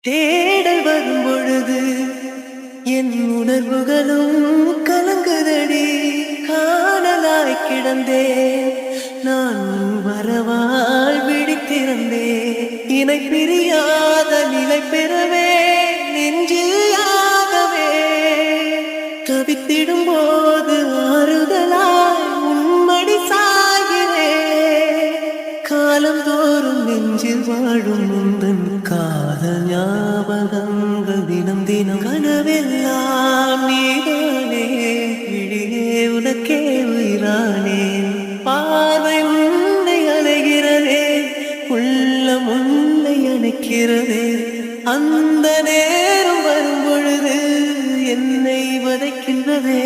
தேடல் வரும் பொழுது என் உணர்வுகளும் கலங்குதடி. காணலாய் கிடந்தேன் நான் வரவால் விழித்திருந்தேன். இணை பிரியாத நிலை பெறவே நெஞ்சியாகவே தவித்திடும் போது ஆறுதலாய் உன்மடி சாகிறேன். காலந்தோறும் நெஞ்சில் வாழும் முந்தன் காதல் ஞாபகங்கள் தினம் தினம் கனவெல்லாம் நீதானே. விழியே உனக்கே உயிரானே. பார்வை உன்னை அலைகிறதே, உள்ளம் உன்னை அணைக்கிறதே. அந்த நேரம் வரும் பொழுது என்னை வதைக்கின்றதே.